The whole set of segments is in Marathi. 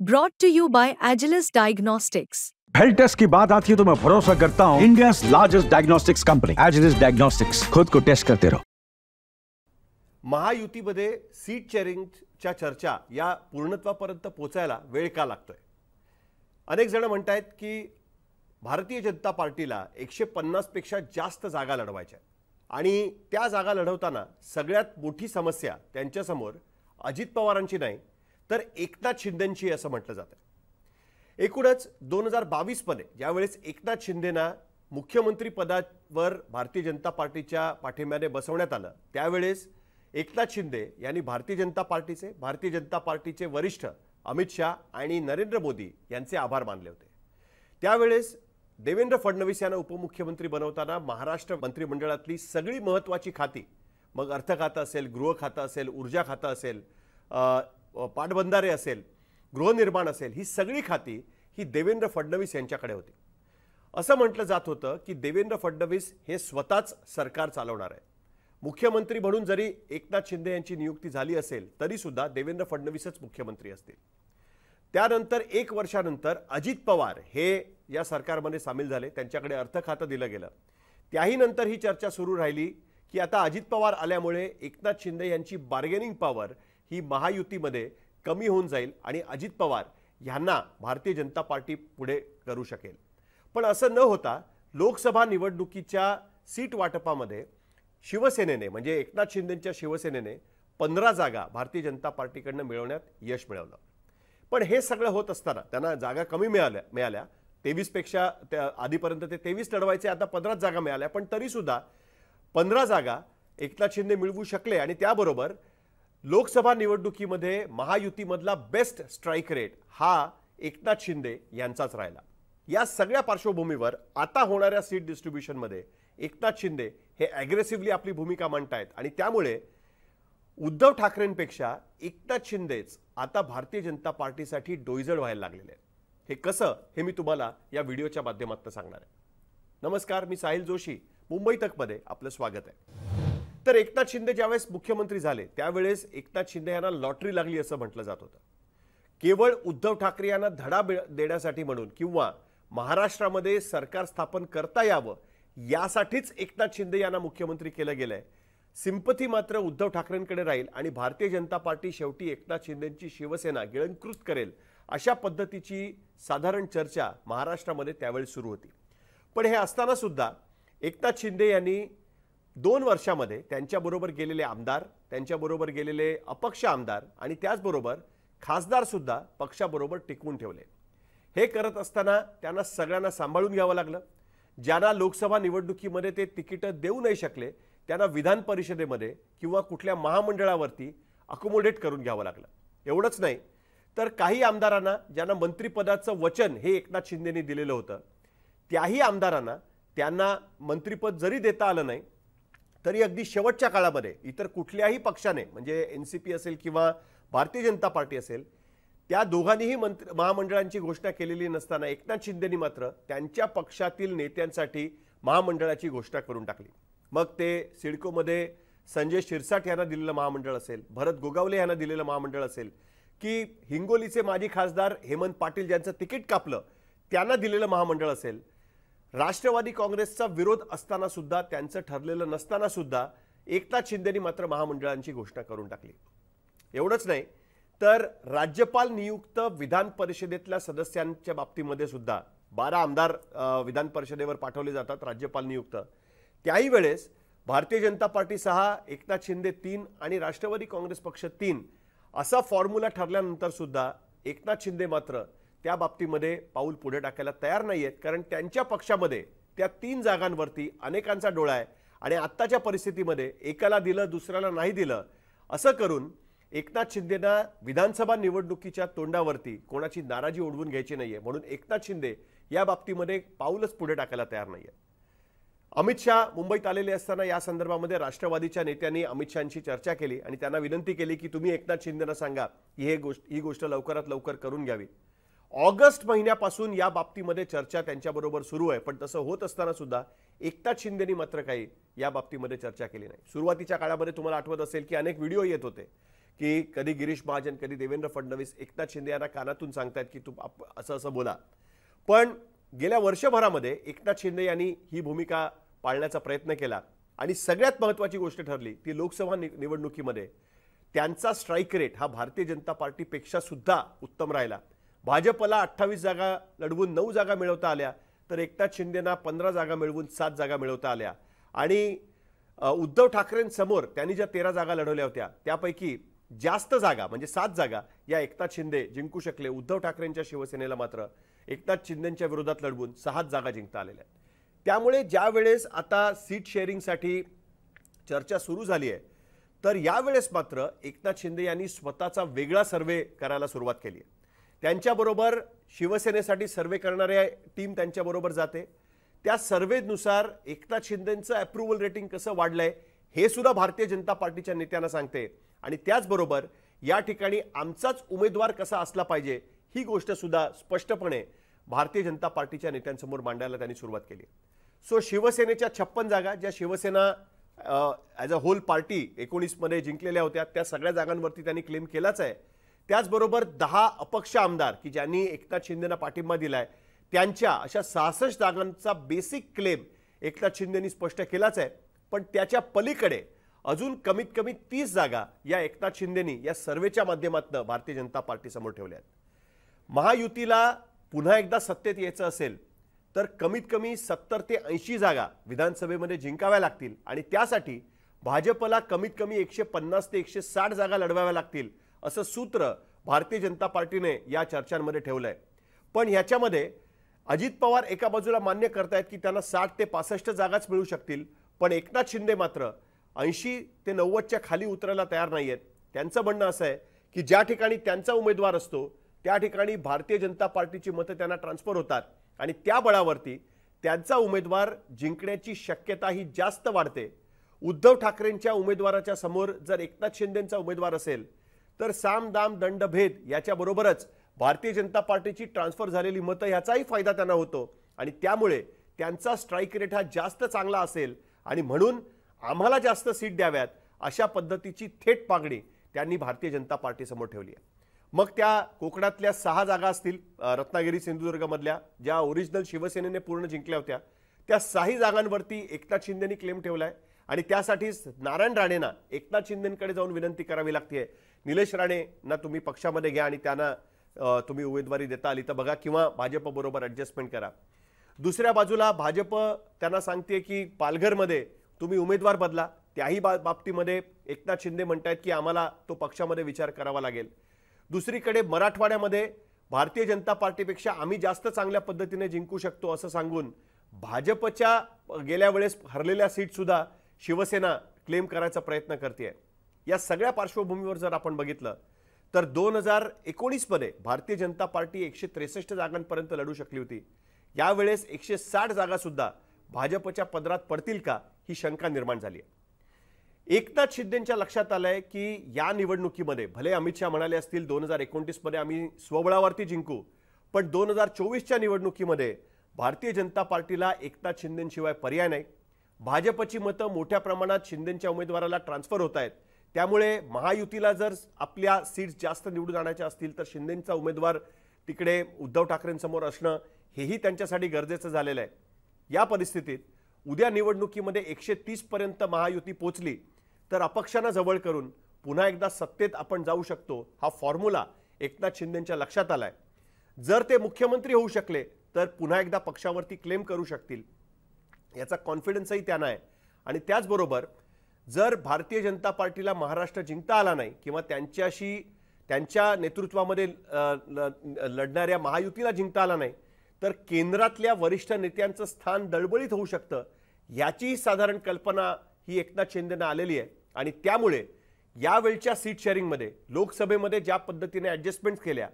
Brought to you by Agilus Diagnostics. Health test की बात आती है तो मैं भरोसा करता हूं India largest diagnostics company Agilus diagnostics. खुद को टेस्ट करते रहो। महायुतीमध्ये सीट शेअरिंगच्या चर्चा या पूर्णत्वापर्यंत पोहोचायला वेळ का लागतोय? अनेक जण म्हणतात की भारतीय जनता पार्टीला 150 पेक्षा जास्त जागा लढवायच्या आणि त्या जागा लढवताना सगळ्यात मोठी समस्या त्यांच्यासमोर अजित पवारांची नाही तर एकनाथ शिंदेंची असं म्हटलं जातं। एकूणच 2022 मध्ये ज्यावेळेस एकनाथ शिंदेना मुख्यमंत्री पदावर भारतीय जनता पार्टीच्या पाठिंब्याने बसवण्यात आलं त्यावेळेस एकनाथ शिंदे यांनी भारतीय जनता पार्टीचे वरिष्ठ अमित शाह आणि नरेंद्र मोदी यांचे आभार मानले होते। त्यावेळेस देवेंद्र फडणवीस यांना उपमुख्यमंत्री बनवताना महाराष्ट्र मंत्रिमंडळातली सगळी महत्त्वाची खाती, मग अर्थ खातं असेल, गृह खातं असेल, ऊर्जा खातं असेल, पाटबंधारे असेल, गृहनिर्माण असेल, ही सगळी खाती ही देवेंद्र फडणवीस यांच्याकडे होती। असं म्हटलं जात होतं की देवेंद्र फडणवीस हे स्वतःच सरकार चालवणार आहे। मुख्यमंत्री म्हणून जरी एकनाथ शिंदे यांची नियुक्ती झाली असेल तरी सुद्धा देवेंद्र फडणवीसच मुख्यमंत्री असतील। त्यानंतर 1 वर्षानंतर अजित पवार हे या सरकारमध्ये सामील झाले, त्यांच्याकडे अर्थ खातं दिलं गेलं। त्याही नंतर ही चर्चा सुरू राहिली की आता अजित पवार आल्यामुळे एकनाथ शिंदे यांची बार्गेनिंग पॉवर ही महायुतीमध्ये कमी होऊन जाईल आणि अजित पवार यांना भारतीय जनता पार्टी पुढे करू शकेल। पण असं न होता लोकसभा निवडणुकीच्या सीट वाटपामध्ये शिवसेनेने म्हणजे एकनाथ शिंदेंच्या शिवसेनेने 15 जागा भारतीय जनता पार्टीकडनं मिळवण्यात यश मिळवलं। पण हे सगळं होत असताना त्यांना जागा कमी मिळाल्या 23 पेक्षा आधीपर्यंत ते 23 लढवायचे, आता 15 जागा मिळाल्या। पण तरी सुद्धा 15 जागा एकनाथ शिंदे मिळवू शकले आणि त्याबरोबर लोकसभा निवडणुकीमध्ये महायुतीमधला बेस्ट स्ट्राइक रेट हा एकनाथ शिंदे यांचाच राहिला। या सगळ्या पार्श्वभूमीवर आता होणाऱ्या सीट डिस्ट्रीब्युशनमध्ये एकनाथ शिंदे हे ॲग्रेसिव्हली आपली भूमिका मांडतायत आणि त्यामुळे उद्धव ठाकरेंपेक्षा एकनाथ शिंदेच आता भारतीय जनता पार्टीसाठी डोईजड व्हायला लागलेले आहेत। हे कसं हे मी तुम्हाला या व्हिडिओच्या माध्यमातून सांगणार आहे। नमस्कार, मी साहिल जोशी, मुंबई तकमध्ये आपलं स्वागत आहे। तर एकनाथ शिंदे ज्यावेळेस मुख्यमंत्री झाले त्यावेळेस एकनाथ शिंदे यांना लॉटरी लागली असं म्हटलं जात होतं। केवळ उद्धव ठाकरे यांना धडा देण्यासाठी म्हणून किंवा महाराष्ट्रामध्ये सरकार स्थापन करता यावं यासाठीच एकनाथ शिंदे यांना मुख्यमंत्री केलं गेलंय। सिंपथी मात्र उद्धव ठाकरेंकडे राहील आणि भारतीय जनता पार्टी शेवटी एकनाथ शिंदेंची शिवसेना गिळंकृत करेल अशा पद्धतीची साधारण चर्चा महाराष्ट्रामध्ये त्यावेळेस सुरू होती। पण हे असताना सुद्धा एकनाथ शिंदे यांनी 2 वर्षामध्ये त्यांच्याबरोबर गेलेले आमदार, त्यांच्याबरोबर गेलेले अपक्ष आमदार आणि त्याचबरोबर खासदार सुद्धा पक्षाबरोबर टिकवून ठेवले। हे करत असताना त्यांना सगळ्यांना सांभाळून घ्यावं लागलं। ज्यांना लोकसभा निवडणुकीमध्ये ते तिकीट देऊ नाही शकले त्यांना विधान परिषदेमध्ये किंवा कुठल्या महामंडळावरती अकोमोडेट करून घ्यावं लागलं। एवढंच नाही तर काही आमदारांना ज्यांना मंत्रिपदाचं वचन हे एकनाथ शिंदेंनी दिलेलं होतं त्याही आमदारांना त्यांना मंत्रिपद जरी देता आलं नाही तरी अगदी शेवटच्या काळामध्ये इतर कुठल्याही पक्षाने म्हणजे एनसीपी असेल किंवा भारतीय जनता पार्टी असेल त्या दोघांनीही महामंडळांची घोषणा केलेली नसताना एकनाथ शिंदेंनी मात्र त्यांच्या पक्षातील नेत्यांसाठी महामंडळाची घोषणा करून टाकली। मग ते सिडकोमध्ये संजय शिरसाट यांना दिलेलं महामंडळ असेल, भरत गोगावले यांना दिलेलं महामंडळ असेल की हिंगोलीचे माजी खासदार हेमंत पाटील ज्यांचं तिकीट कापलं त्यांना दिलेलं महामंडळ असेल, राष्ट्रवादी काँग्रेसचा विरोध असताना सुद्धा त्यांचं ठरलेलं नसताना सुद्धा एकनाथ शिंदेंनी मात्र महामंडळांची घोषणा करून टाकली। एवढंच नाही तर राज्यपाल नियुक्त विधान परिषदेतल्या सदस्यांच्या बाबतीमध्ये सुद्धा 12 आमदार विधान परिषदेवर पाठवले जातात राज्यपाल नियुक्त। त्याही वेळेस भारतीय जनता पार्टी 6, एकनाथ शिंदे 3 आणि राष्ट्रवादी काँग्रेस पक्ष 3 असा फॉर्म्युला ठरल्यानंतर सुद्धा एकनाथ शिंदे मात्र त्या बाबतीमध्ये पाऊल पुढे टाकायला तयार नाहीयेत, कारण त्यांच्या पक्षामध्ये त्या 3 जागांवरती अनेकांचा डोळा आहे आणि आत्ताच्या परिस्थितीमध्ये एकाला दिलं दुसऱ्याला नाही दिलं असं करून एकनाथ शिंदेंना विधानसभा निवडणुकीच्या तोंडावरती कोणाची नाराजी ओढवून घ्यायची नाहीये, म्हणून एकनाथ शिंदे या बाबतीमध्ये पाऊलच पुढे टाकायला तयार नाहीये। अमित शाह मुंबईत आलेले असताना या संदर्भामध्ये राष्ट्रवादीच्या नेत्यांनी अमित शहांशी चर्चा केली आणि त्यांना विनंती केली की तुम्ही एकनाथ शिंदेंना सांगा की ही गोष्ट लवकरात लवकर करून घ्यावी। ऑगस्ट महिन्यापासून या बाबतीमध्ये चर्चा त्यांच्याबरोबर सुरू आहे, पण तसं होत असताना सुद्धा एकनाथ शिंदेंनी मात्र काही या बाबतीमध्ये चर्चा केली नाही। सुरुवातीच्या काळामध्ये तुम्हाला आठवत असेल की अनेक व्हिडिओ येत होते की कधी गिरीश महाजन, कधी देवेंद्र फडणवीस एकनाथ शिंदे यांना कानातून सांगतायत की तू असं असं बोला. पण गेल्या वर्षभरामध्ये एकनाथ शिंदे यांनी ही भूमिका पाळण्याचा प्रयत्न केला आणि सगळ्यात महत्त्वाची गोष्ट ठरली ती लोकसभा निवडणुकीमध्ये त्यांचा स्ट्राईक रेट हा भारतीय जनता पार्टीपेक्षा सुद्धा उत्तम राहिला. भाजपला 28 जागा लढवून 9 जागा मिळवता आल्या, तर एकनाथ शिंदेना 15 जागा मिळवून 7 जागा मिळवता आल्या. आणि उद्धव ठाकरेंसमोर त्यांनी ज्या 13 जागा लढवल्या होत्या त्यापैकी जास्त जागा म्हणजे 7 जागा या एकनाथ शिंदे जिंकू शकले. उद्धव ठाकरेंच्या शिवसेनेला मात्र एकनाथ शिंदेंच्या विरोधात लढवून 6 जागा जिंकता आलेल्या आहेत. त्यामुळे ज्या वेळेस आता सीट शेअरिंगसाठी चर्चा सुरू झाली आहे, तर यावेळेस मात्र एकनाथ शिंदे यांनी स्वतःचा वेगळा सर्वे करायला सुरुवात केली आहे. त्यांच्याबरोबर शिवसेनेसाठी सर्वे करणारे टीम त्यांच्याबरोबर जाते. त्या सर्वेनुसार एकनाथ शिंदेंचं अप्रुव्हल रेटिंग कसं वाढलंय हे सुद्धा भारतीय जनता पार्टीच्या नेत्यांना सांगते. आणि त्याचबरोबर या ठिकाणी आमचाच उमेदवार कसा असला पाहिजे ही गोष्ट सुद्धा स्पष्टपणे भारतीय जनता पार्टीच्या नेत्यांसमोर मांडायला त्यांनी सुरुवात केली. सो शिवसेनेच्या 56 जागा ज्या Shiv Sena as a whole party 19 मध्ये जिंकलेल्या होत्या त्या सगळ्या जागांवरती त्यांनी क्लेम केलाच आहे. त्याचबरोबर 10 अपक्ष आमदार की ज्यांनी एकनाथ शिंदेंना पाठिंबा दिलाय त्यांच्या अशा 66 जागांचा बेसिक क्लेम एकनाथ शिंदेंनी स्पष्ट केलाच आहे. पण त्याच्या पलीकडे अजून कमीत कमी 30 जागा या एकनाथ शिंदेंनी या सर्वेच्या माध्यमातून भारतीय जनता पार्टीसमोर ठेवल्या आहेत. महायुतीला पुन्हा एकदा सत्तेत यायचं असेल तर कमीत कमी 70 ते 80 जागा विधानसभेमध्ये जिंकाव्या लागतील आणि त्यासाठी भाजपला कमीत कमी 150 ते 160 जागा लढवाव्या लागतील असं सूत्र भारतीय जनता पार्टीने या चर्चांमध्ये ठेवलंय. पण ह्याच्यामध्ये अजित पवार एका बाजूला मान्य करतायत की त्यांना 60 ते 65 जागाच मिळू शकतील, पण एकनाथ शिंदे मात्र 80 ते 90च्या खाली उतरायला तयार नाहीयेत. त्यांचं म्हणणं असं आहे की ज्या ठिकाणी त्यांचा उमेदवार असतो त्या ठिकाणी भारतीय जनता पार्टीची मतं त्यांना ट्रान्सफर होतात आणि त्या बळावरती त्यांचा उमेदवार जिंकण्याची शक्यता ही जास्त वाढते. उद्धव ठाकरेंच्या उमेदवाराच्या समोर जर एकनाथ शिंदेंचा उमेदवार असेल तर साम दाम दंडभेद याच्याबरोबरच भारतीय जनता पार्टीची ट्रान्सफर झालेली मतं ह्याचाही फायदा त्यांना होतो आणि त्यामुळे त्यांचा स्ट्राईक रेट हा जास्त चांगला असेल आणि म्हणून आम्हाला जास्त सीट द्याव्यात अशा पद्धतीची थेट मागणी त्यांनी भारतीय जनता पार्टीसमोर ठेवली आहे. मग त्या कोकणातल्या 6 जागा असतील रत्नागिरी सिंधुदुर्गमधल्या ज्या ओरिजिनल शिवसेनेने पूर्ण जिंकल्या होत्या त्या 6 जागांवरती एकनाथ शिंदेंनी क्लेम ठेवलाय आणि त्यासाठीच नारायण राणेंना एकनाथ शिंदेंकडे जाऊन विनंती करावी लागते. निलेश राणेंना तुम्ही पक्षामध्ये घ्या आणि त्यांना तुम्ही उमेदवारी देता आली तर बघा किंवा भाजपबरोबर ॲडजस्टमेंट करा. दुसऱ्या बाजूला भाजप त्यांना सांगते की पालघरमध्ये तुम्ही उमेदवार बदला. त्याही बाबतीमध्ये एकनाथ शिंदे म्हणतायत की आम्हाला तो पक्षामध्ये विचार करावा लागेल. दुसरीकडे मराठवाड्यामध्ये भारतीय जनता पार्टीपेक्षा आम्ही जास्त चांगल्या पद्धतीने जिंकू शकतो असं सांगून भाजपच्या गेल्या वेळेस हरलेल्या सीट सुद्धा शिवसेना क्लेम करायचा प्रयत्न करते. या सगळ्या पार्श्वभूमीवर जर आपण बघितलं तर 2019 मध्ये भारतीय जनता पार्टी 163 जागांपर्यंत लढू शकली होती. यावेळेस 160 जागा सुद्धा भाजपच्या पदरात पडतील का ही शंका निर्माण झाली आहे. एकनाथ शिंदेंच्या लक्षात आलंय की या निवडणुकीमध्ये भले अमित शहा म्हणाले असतील 2029 मध्ये आम्ही स्वबळावरती जिंकू, पण 2024च्या निवडणुकीमध्ये भारतीय जनता पार्टीला एकनाथ शिंदेंशिवाय पर्याय नाही. भाजपची मतं मोठ्या प्रमाणात शिंदेंच्या उमेदवाराला ट्रान्सफर होत आहेत. त्यामुळे महायुतीला जर आपल्या सीट्स जास्त निवडून आणायच्या असतील तर शिंदेंचा उमेदवार तिकडे उद्धव ठाकरेंसमोर असणं हेही त्यांच्यासाठी गरजेचं झालेलं आहे. या परिस्थितीत उद्या निवडणुकीमध्ये 130 पर्यंत महायुती पोहोचली तर अपक्षांना जवळ करून पुन्हा एकदा सत्तेत आपण जाऊ शकतो हा फॉर्म्युला एकनाथ शिंदेंच्या लक्षात आलाय. जर ते मुख्यमंत्री होऊ शकले तर पुन्हा एकदा पक्षावरती क्लेम करू शकतील याचा कॉन्फिडन्सही त्यांना आहे. आणि त्याचबरोबर जर भारतीय जनता पार्टीला महाराष्ट्र जिंकता आला नाही किंवा त्यांच्या नेतृत्वामध्ये लढणाऱ्या महायुतीला जिंकता आला नाही तर केंद्रातल्या वरिष्ठ नेत्यांचं स्थान दळबळीत होऊ शकतं याची साधारण कल्पना ही एकनाथ शिंदेंना आलेली आहे. आणि त्यामुळे यावेळच्या सीट शेअरिंगमध्ये लोकसभेमध्ये ज्या पद्धतीने ॲडजस्टमेंट्स केल्या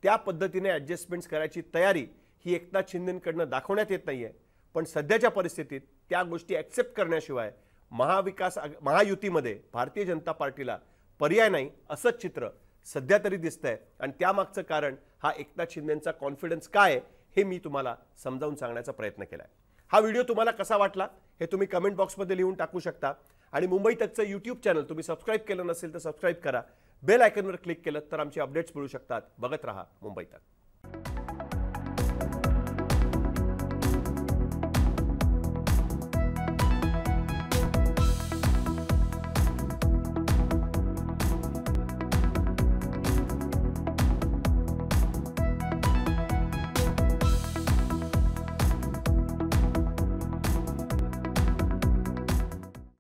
त्या पद्धतीने ॲडजस्टमेंट्स करायची तयारी ही एकनाथ शिंदेंकडनं दाखवण्यात येत नाहीये. पण सध्याच्या परिस्थितीत त्या गोष्टी ॲक्सेप्ट करण्याशिवाय महायुतीमध्ये भारतीय जनता पार्टीला पर्याय नाही असंच चित्र सध्या तरी दिसतंय. आणि त्यामागचं कारण हा एकनाथ शिंदेंचा कॉन्फिडन्स काय हे मी तुम्हाला समजावून सांगण्याचा प्रयत्न केलाय. हा व्हिडिओ तुम्हाला कसा वाटला हे तुम्ही कमेंट बॉक्समध्ये लिहून टाकू शकता. आणि मुंबई तकचं यूट्यूब चॅनल तुम्ही सबस्क्राईब केलं नसेल तर सबस्क्राईब करा. बेल आयकॉनवर क्लिक केलं तर आमचे अपडेट्स मिळू शकतात. बघत रहा मुंबई तक.